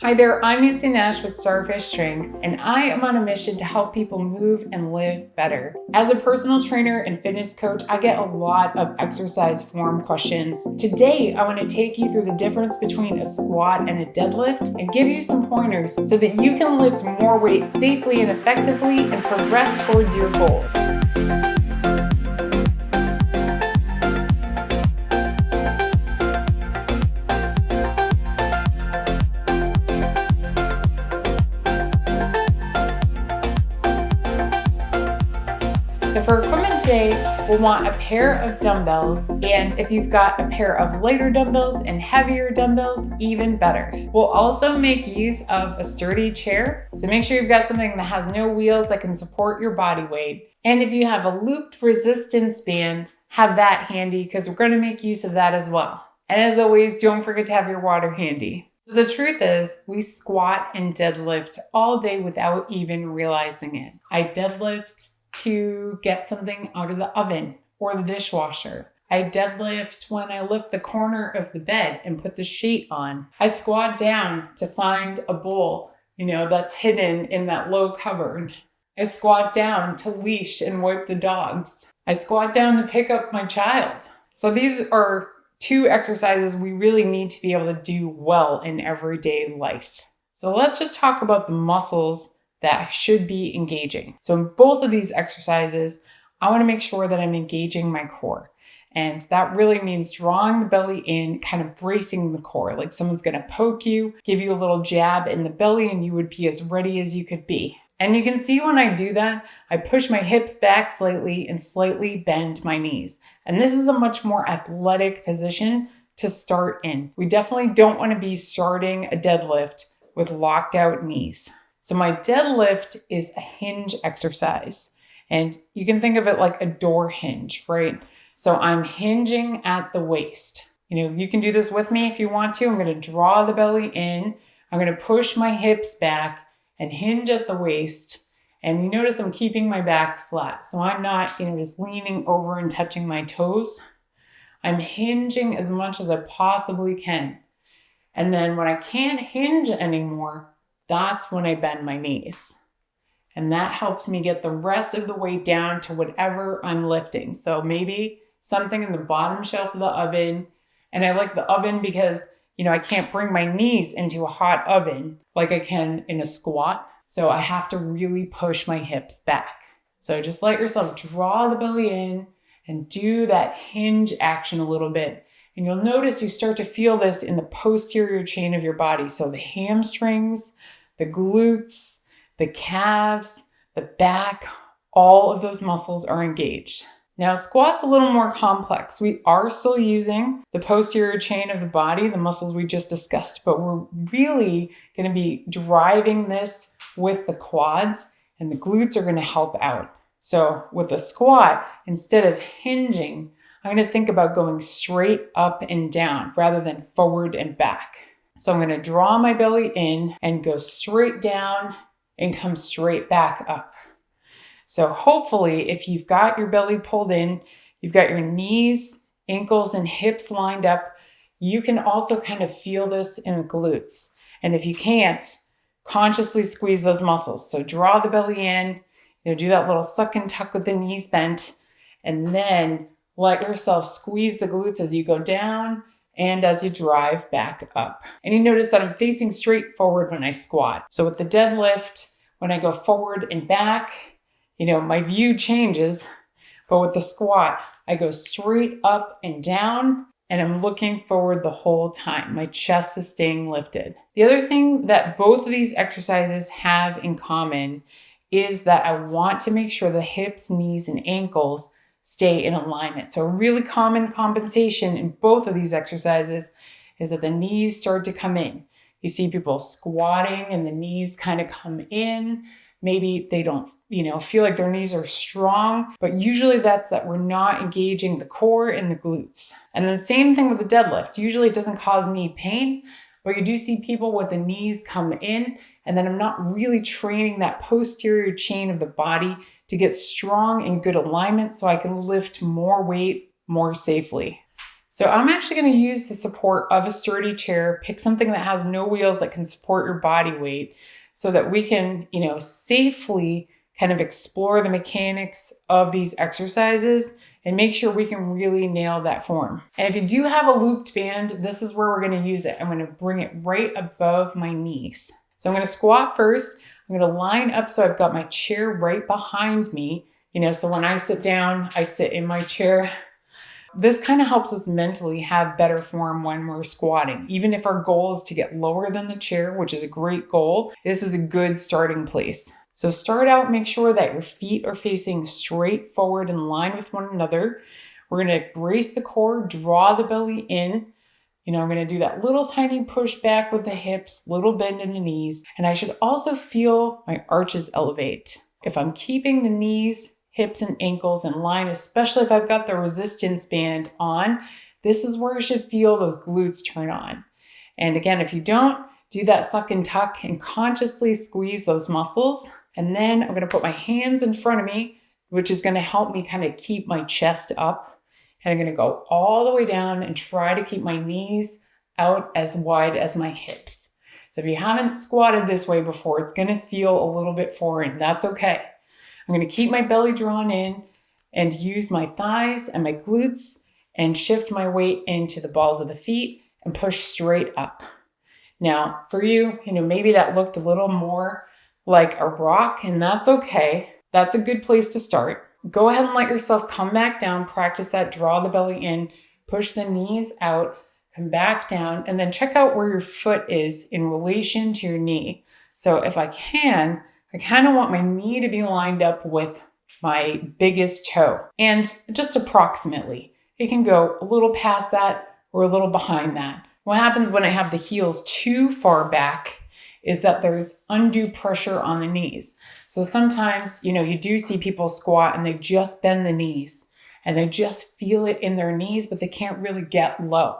Hi there, I'm Nancy Nash with Starfish Strength, and I am on a mission to help people move and live better. As a personal trainer and fitness coach, I get a lot of exercise form questions. Today, I want to take you through the difference between a squat and a deadlift and give you some pointers so that you can lift more weight safely and effectively and progress towards your goals. So for equipment today, we'll want a pair of dumbbells, and if you've got a pair of lighter dumbbells and heavier dumbbells, even better. We'll also make use of a sturdy chair, so make sure you've got something that has no wheels that can support your body weight. And if you have a looped resistance band, have that handy because we're going to make use of that as well. And as always, don't forget to have your water handy. So the truth is, we squat and deadlift all day without even realizing it. I deadlift to get something out of the oven or the dishwasher. I deadlift when I lift the corner of the bed and put the sheet on. I squat down to find a bowl, that's hidden in that low cupboard. I squat down to leash and wipe the dogs. I squat down to pick up my child. So these are two exercises we really need to be able to do well in everyday life. So let's just talk about the muscles that should be engaging. So in both of these exercises, I want to make sure that I'm engaging my core. And that really means drawing the belly in, kind of bracing the core, like someone's going to poke you, give you a little jab in the belly, and you would be as ready as you could be. And you can see when I do that, I push my hips back slightly and slightly bend my knees. And this is a much more athletic position to start in. We definitely don't want to be starting a deadlift with locked out knees. So my deadlift is a hinge exercise, and you can think of it like a door hinge, right? So I'm hinging at the waist. You can do this with me if you want to. I'm going to draw the belly in. I'm going to push my hips back and hinge at the waist. And you notice I'm keeping my back flat. So I'm not, just leaning over and touching my toes. I'm hinging as much as I possibly can. And then when I can't hinge anymore, that's when I bend my knees. And that helps me get the rest of the weight down to whatever I'm lifting. So maybe something in the bottom shelf of the oven. And I like the oven because, I can't bring my knees into a hot oven like I can in a squat. So I have to really push my hips back. So just let yourself draw the belly in and do that hinge action a little bit. And you'll notice you start to feel this in the posterior chain of your body. So the hamstrings, the glutes, the calves, the back, all of those muscles are engaged. Now, squat's a little more complex. We are still using the posterior chain of the body, the muscles we just discussed, but we're really going to be driving this with the quads, and the glutes are going to help out. So with a squat, instead of hinging, I'm going to think about going straight up and down rather than forward and back. So I'm going to draw my belly in and go straight down and come straight back up. So hopefully, if you've got your belly pulled in, you've got your knees, ankles, and hips lined up, you can also kind of feel this in the glutes. And if you can't, consciously squeeze those muscles. So draw the belly in, do that little suck and tuck with the knees bent, and then let yourself squeeze the glutes as you go down and as you drive back up. And you notice that I'm facing straight forward when I squat. So with the deadlift, when I go forward and back, my view changes. But with the squat, I go straight up and down, and I'm looking forward the whole time. My chest is staying lifted. The other thing that both of these exercises have in common is that I want to make sure the hips, knees, and ankles stay in alignment. So a really common compensation in both of these exercises is that the knees start to come in. You see people squatting and the knees kind of come in. Maybe they don't, feel like their knees are strong, but usually that's that we're not engaging the core and the glutes. And then same thing with the deadlift. Usually it doesn't cause knee pain, but you do see people with the knees come in, and then I'm not really training that posterior chain of the body to get strong and good alignment so I can lift more weight more safely. So I'm actually going to use the support of a sturdy chair, pick something that has no wheels that can support your body weight so that we can, safely kind of explore the mechanics of these exercises and make sure we can really nail that form. And if you do have a looped band, this is where we're going to use it. I'm going to bring it right above my knees. So I'm going to squat first. I'm going to line up so I've got my chair right behind me. So when I sit down, I sit in my chair. This kind of helps us mentally have better form when we're squatting. Even if our goal is to get lower than the chair, which is a great goal, this is a good starting place. So start out, make sure that your feet are facing straight forward in line with one another. We're going to brace the core, draw the belly in. I'm going to do that little tiny push back with the hips, little bend in the knees. And I should also feel my arches elevate. If I'm keeping the knees, hips, and ankles in line, especially if I've got the resistance band on, this is where I should feel those glutes turn on. And again, if you don't, do that suck and tuck and consciously squeeze those muscles. And then I'm going to put my hands in front of me, which is going to help me kind of keep my chest up. And I'm going to go all the way down and try to keep my knees out as wide as my hips. So if you haven't squatted this way before, it's going to feel a little bit foreign. That's okay. I'm going to keep my belly drawn in and use my thighs and my glutes and shift my weight into the balls of the feet and push straight up. Now, for you, maybe that looked a little more like a rock, and that's okay. That's a good place to start. Go ahead and let yourself come back down. Practice that. Draw the belly in, push the knees out, come back down, and then check out where your foot is in relation to your knee. So if I kind of want my knee to be lined up with my biggest toe, and just approximately. It can go a little past that or a little behind that. What happens when I have the heels too far back is that there's undue pressure on the knees. So sometimes, you do see people squat and they just bend the knees and they just feel it in their knees, but they can't really get low.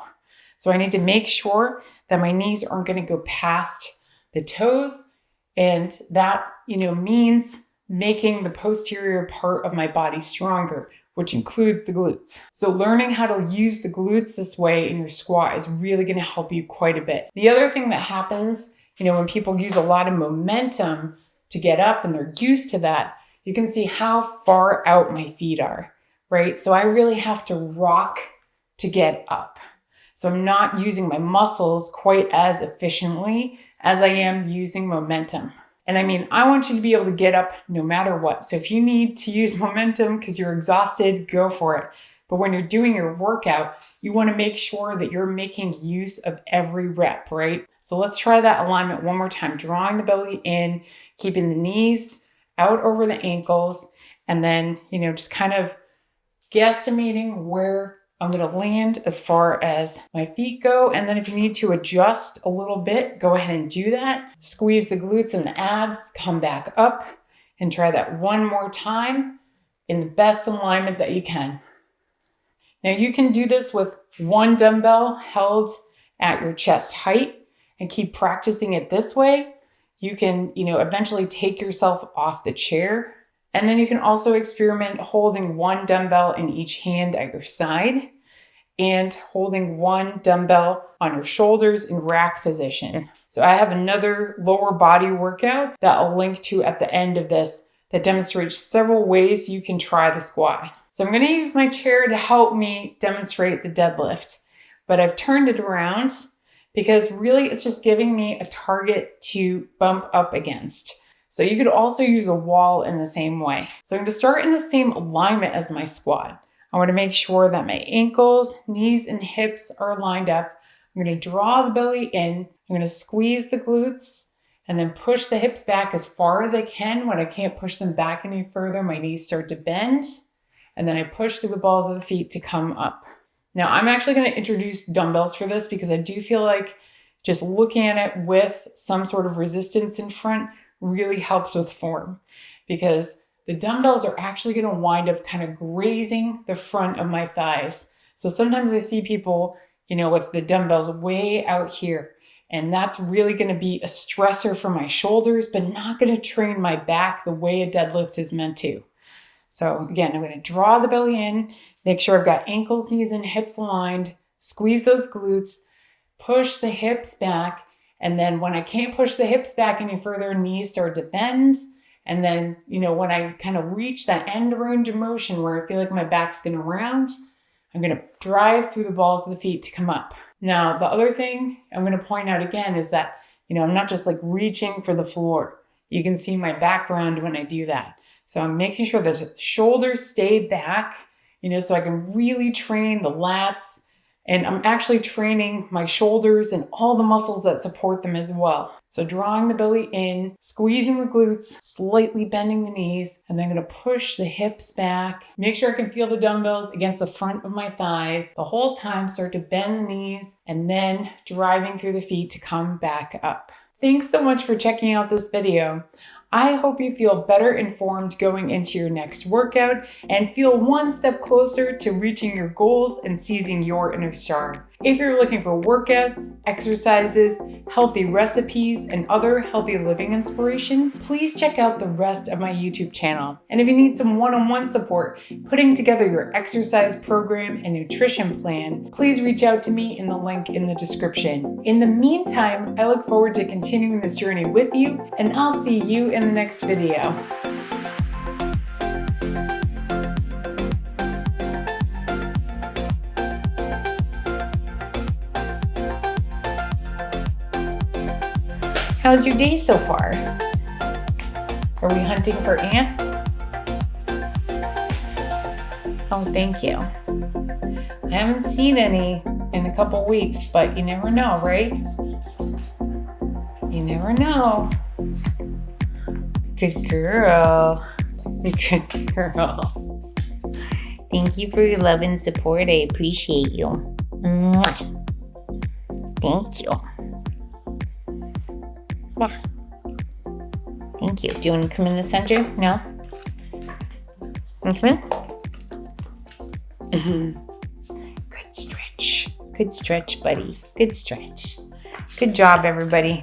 So I need to make sure that my knees aren't going to go past the toes. And that, means making the posterior part of my body stronger, which includes the glutes. So learning how to use the glutes this way in your squat is really going to help you quite a bit. The other thing that happens, when people use a lot of momentum to get up and they're used to that, you can see how far out my feet are, right? So I really have to rock to get up. So I'm not using my muscles quite as efficiently as I am using momentum. And I want you to be able to get up no matter what. So if you need to use momentum because you're exhausted, go for it. But when you're doing your workout, you want to make sure that you're making use of every rep, right? So let's try that alignment one more time. Drawing the belly in, keeping the knees out over the ankles, and then, just kind of guesstimating where I'm going to land as far as my feet go. And then if you need to adjust a little bit, go ahead and do that. Squeeze the glutes and the abs, come back up and try that one more time in the best alignment that you can. Now you can do this with one dumbbell held at your chest height and keep practicing it this way. You can, eventually take yourself off the chair. And then you can also experiment holding one dumbbell in each hand at your side and holding one dumbbell on your shoulders in rack position. So I have another lower body workout that I'll link to at the end of this that demonstrates several ways you can try the squat. So I'm going to use my chair to help me demonstrate the deadlift, but I've turned it around because really it's just giving me a target to bump up against. So you could also use a wall in the same way. So I'm going to start in the same alignment as my squat. I want to make sure that my ankles, knees, and hips are lined up. I'm going to draw the belly in. I'm going to squeeze the glutes and then push the hips back as far as I can. When I can't push them back any further, my knees start to bend. And then I push through the balls of the feet to come up. Now I'm actually going to introduce dumbbells for this because I do feel like just looking at it with some sort of resistance in front really helps with form, because the dumbbells are actually going to wind up kind of grazing the front of my thighs. So sometimes I see people, with the dumbbells way out here, and that's really going to be a stressor for my shoulders, but not going to train my back the way a deadlift is meant to. So again, I'm going to draw the belly in, make sure I've got ankles, knees, and hips aligned, squeeze those glutes, push the hips back. And then when I can't push the hips back any further, knees start to bend. And then, when I kind of reach that end range of motion where I feel like my back's going to round, I'm going to drive through the balls of the feet to come up. Now, the other thing I'm going to point out again is that, I'm not just like reaching for the floor. You can see my background when I do that. So I'm making sure that the shoulders stay back, so I can really train the lats. And I'm actually training my shoulders and all the muscles that support them as well. So drawing the belly in, squeezing the glutes, slightly bending the knees, and then I'm going to push the hips back. Make sure I can feel the dumbbells against the front of my thighs. The whole time start to bend the knees and then driving through the feet to come back up. Thanks so much for checking out this video. I hope you feel better informed going into your next workout and feel one step closer to reaching your goals and seizing your inner star. If you're looking for workouts, exercises, healthy recipes, and other healthy living inspiration, please check out the rest of my YouTube channel. And if you need some one-on-one support putting together your exercise program and nutrition plan, please reach out to me in the link in the description. In the meantime, I look forward to continuing this journey with you, and I'll see you in the next video. How's your day so far? Are we hunting for ants? Oh, thank you. I haven't seen any in a couple weeks, but you never know, right? You never know. Good girl. Good girl. Thank you for your love and support. I appreciate you. Mwah. Thank you. Yeah. Thank you. Do you want to come in the center? No? Come in? Good stretch. Good stretch, buddy. Good stretch. Good job, everybody.